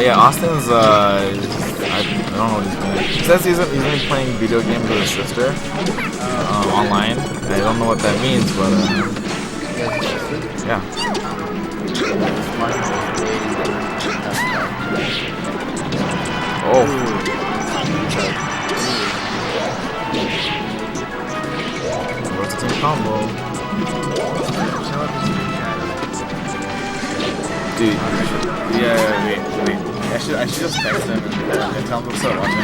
Yeah, Austin's, I don't know what he's doing. He says he's only playing video games with his sister, online. I don't know what that means, but, yeah. Oh. What's the combo? Dude, yeah, wait. I should just text him and tell him to start watching.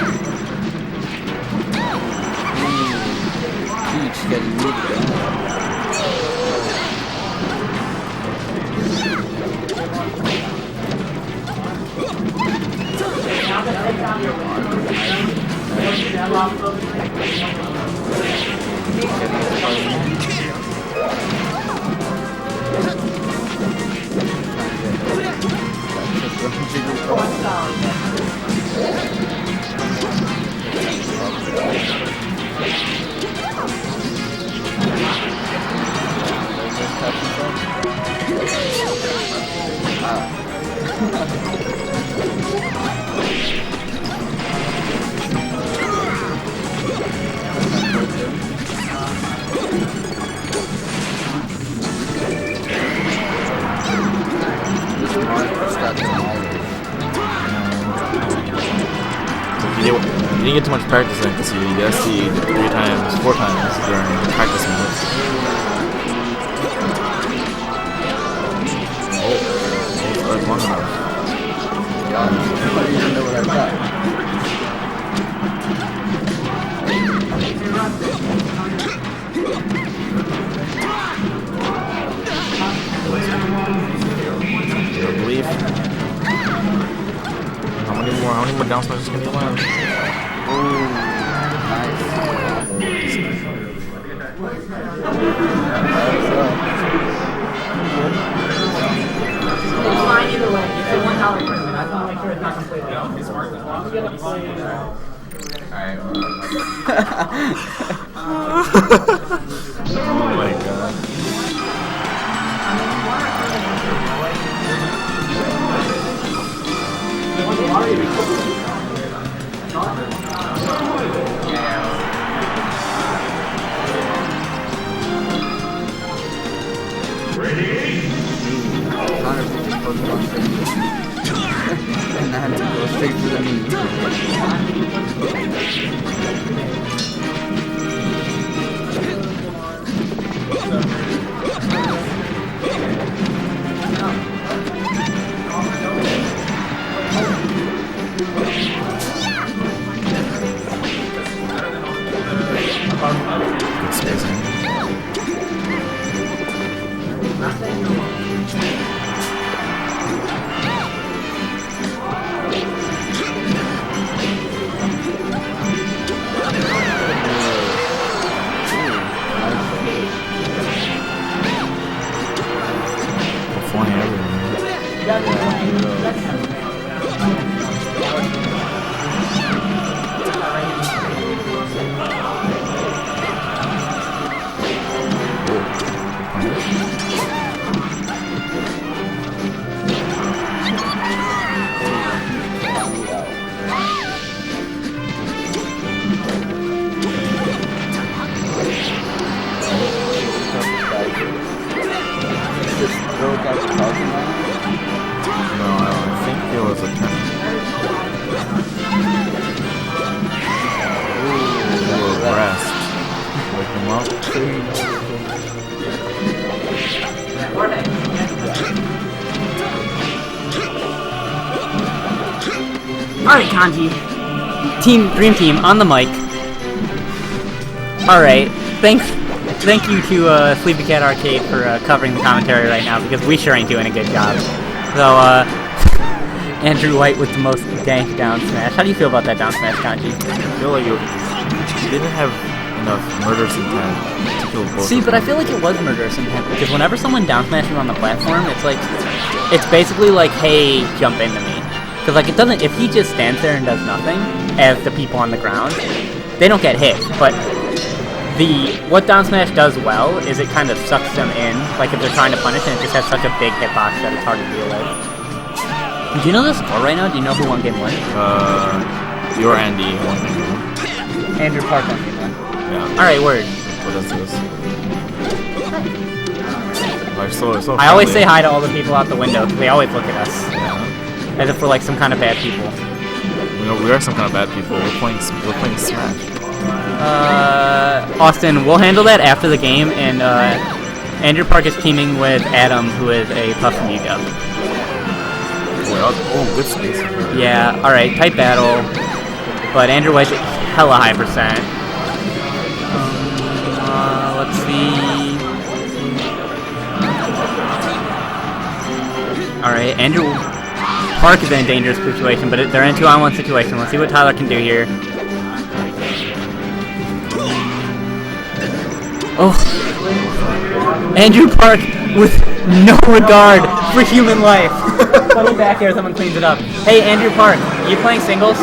Peach getting moved. You didn't get too much practice in because you SC'd 4 times during practice minutes. Oh, that's long enough. I don't even know what I got. I believe. How many more down smashes can you land? Ooh, nice. It's fine either way. It's a $1 tournament. I just want to make sure it's not completely off. It's smart as long as you get to play. Oh my god. And I had to go straight to the knee. Good spacing. Flying everywhere. No, I think it was a turn. Ooh, rest. Wake him up. Alright, Kanji. Dream Team on the mic. Alright, thank you to Sleepy Cat Arcade for covering the commentary right now, because we sure ain't doing a good job. So, Andrew White with the most dank down smash. How do you feel about that down smash, Kanji? I feel like you didn't have enough murderous intent to kill both. See, but I feel like it was murderous intent because whenever someone down smashes on the platform, it's like, it's basically like, hey, jump into me. Because like it doesn't, if he just stands there and does nothing, as the people on the ground, they don't get hit. But what down smash does well is it kind of sucks them in, like if they're trying to punish, and it just has such a big hitbox that it's hard to deal with. Do you know the score right now? Do you know who won game 1? You're Andy. Andrew Park won game 1. Yeah. Alright, word. What is this? Like, so I always say hi to all the people out the window because they always look at us Yeah. as if we're like some kind of bad people. We are some kind of bad people. We're playing Smash. Austin, we'll handle that after the game, and Andrew Park is teaming with Adam, who is a Puff from UW. Oh, good space. Yeah, alright, tight battle, but Andrew White's hella high percent. Let's see. Alright, Andrew Park is in a dangerous situation, but they're in a 2-on-1 situation. Let's see what Tyler can do here. Oh. Andrew Park with no regard for human life. Funny back here, someone cleans it up. Hey, Andrew Park, are you playing singles?